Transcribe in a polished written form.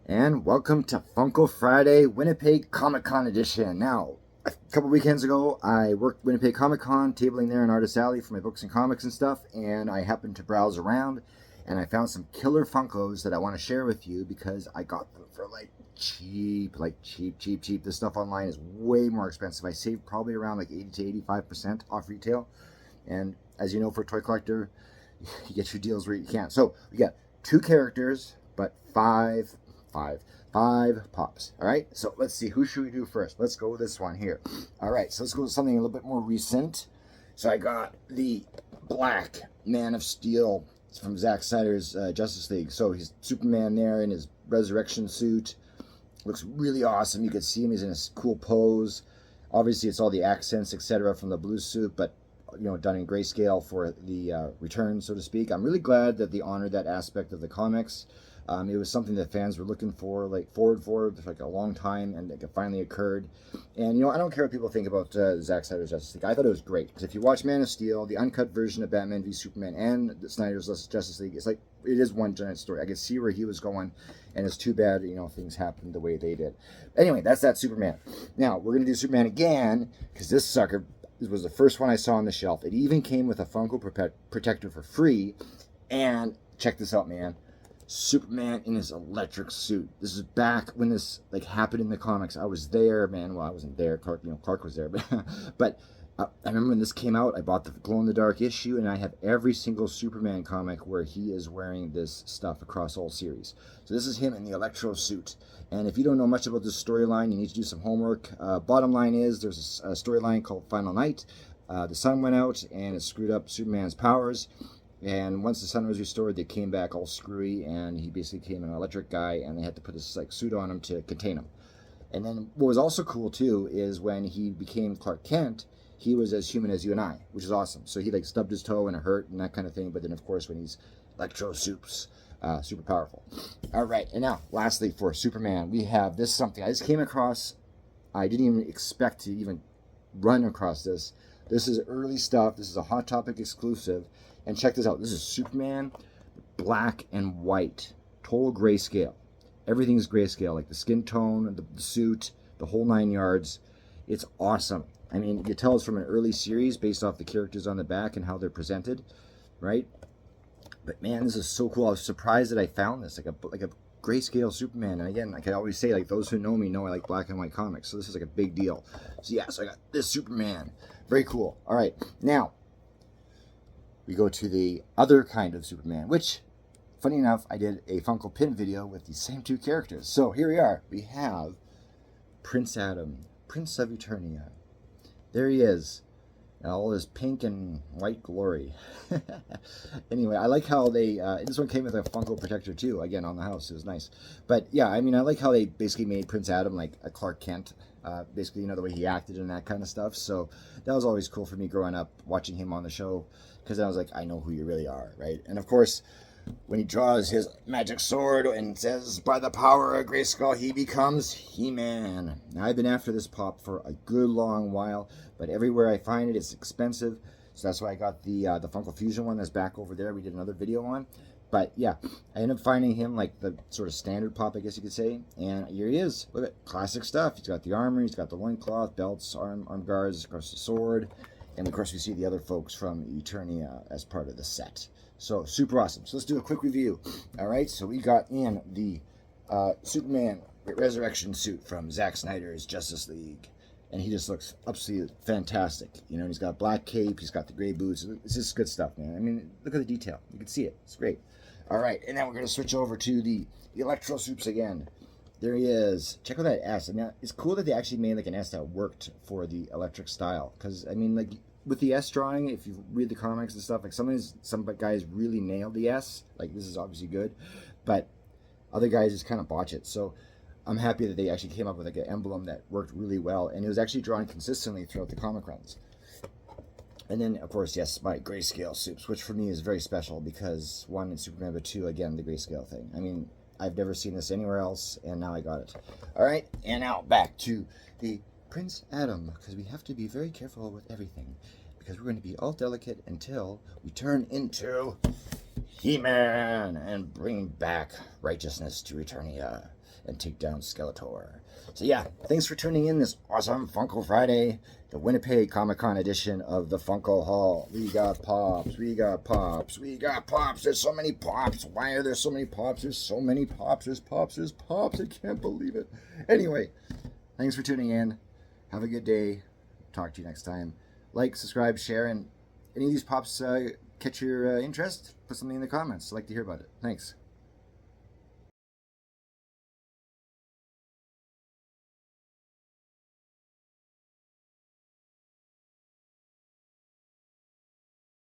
And welcome to Funko Friday Winnipeg Comic Con edition. Now, a couple weekends ago, I worked Winnipeg Comic Con, tabling there in Artist Alley for my books and comics and stuff, and I happened to browse around, and I found some killer Funkos that I want to share with you because I got them for cheap. This stuff online is way more expensive. I saved probably around 80 to 85% off retail, and as you know, for a toy collector, you get your deals where you can't. So we got two characters, but five pops. All right, so let's see, who should we do first? Let's go with this one here. All right, so let's go with something a little bit more recent. So I got the Black Man of Steel from Zack Snyder's Justice League. So he's Superman there in his resurrection suit. Looks really awesome. You can see him, he's in a cool pose. Obviously it's all the accents, etc., from the blue suit, but done in grayscale for the return, so to speak. I'm really glad that they honored that aspect of the comics. It was something that fans were looking for, forward for a long time, and it finally occurred. And I don't care what people think about Zack Snyder's Justice League. I thought it was great because if you watch Man of Steel, the uncut version of Batman v Superman, and Snyder's Justice League, it is one giant story. I could see where he was going, and it's too bad things happened the way they did. Anyway, that's that Superman. Now we're gonna do Superman again because this sucker was the first one I saw on the shelf. It even came with a Funko Protector for free, and check this out, man. Superman in his electric suit. This is back when this happened in the comics. I was there, man. Well, I wasn't there. Clark was there, but I remember when this came out. I bought the glow-in-the-dark issue, and I have every single Superman comic where he is wearing this stuff across all series. So this is him in the electro suit. And if you don't know much about this storyline, you need to do some homework. Bottom line is, there's a storyline called Final Night. The sun went out, and it screwed up Superman's powers. And once the sun was restored, they came back all screwy, and he basically became an electric guy, and they had to put this suit on him to contain him. And then what was also cool too is when he became Clark Kent, he was as human as you and I, which is awesome. So he stubbed his toe and it hurt and that kind of thing. But then of course when he's electro soups, super powerful. All right, and now lastly for Superman, we have this something I just came across. I didn't even expect to even run across this. This is early stuff. This is a Hot Topic exclusive. And check this out. This is Superman, black and white, total grayscale. Everything's grayscale, like the skin tone, the suit, the whole 9 yards. It's awesome. I mean, you can tell it's from an early series based off the characters on the back and how they're presented, right? But man, this is so cool. I was surprised that I found this, like a grayscale Superman. And again, like I always say, those who know me know I like black and white comics. So this is a big deal. So yeah, so I got this Superman. Very cool. All right, now we go to the other kind of Superman, which, funny enough, I did a Funko Pin video with these same two characters. So here we are. We have Prince Adam, Prince of Eternia. There he is, in all his pink and white glory. Anyway, I like how they, this one came with a Funko Protector too, again, on the house. It was nice. But yeah, I mean, I like how they basically made Prince Adam like a Clark Kent. Basically, the way he acted and that kind of stuff. So that was always cool for me growing up, watching him on the show, because I was like, I know who you really are, right? And of course, when he draws his magic sword and says, by the power of Grayskull, he becomes He-Man. Now, I've been after this pop for a good long while, but everywhere I find it, it's expensive. So that's why I got the Funko Fusion one that's back over there. We did another video on. But yeah, I ended up finding him the sort of standard pop, I guess you could say. And here he is. Look at classic stuff. He's got the armor, he's got the loincloth, belts, arm guards, of course the sword. And of course we see the other folks from Eternia as part of the set. So super awesome. So let's do a quick review. All right, so we got in the Superman resurrection suit from Zack Snyder's Justice League. And he just looks absolutely fantastic. He's got a black cape, he's got the gray boots. It's just good stuff, man. I mean, look at the detail. You can see it. It's great. All right, and now we're going to switch over to the Electro Soups again. There he is. Check out that S. I mean, it's cool that they actually made an S that worked for the electric style. Because, I mean, with the S drawing, if you read the comics and stuff, some guys really nailed the S. This is obviously good. But other guys just kind of botch it. So I'm happy that they actually came up with an emblem that worked really well. And it was actually drawn consistently throughout the comic runs. And then, of course, yes, my grayscale soups, which for me is very special because, one, in Superman, but two, again, the grayscale thing. I mean, I've never seen this anywhere else, and now I got it. All right, and now back to the Prince Adam, because we have to be very careful with everything, because we're going to be all delicate until we turn into He-Man and bring back righteousness to Eternia. and take down Skeletor. So yeah, thanks for tuning in this awesome Funko Friday, the Winnipeg Comic Con edition of the Funko Haul. We got Pops, we got Pops, we got Pops. There's so many Pops. Why are there so many Pops? There's so many Pops. There's Pops. There's Pops. I can't believe it. Anyway, thanks for tuning in. Have a good day. Talk to you next time. Like, subscribe, share, and any of these Pops catch your interest, put something in the comments. I'd like to hear about it. Thanks.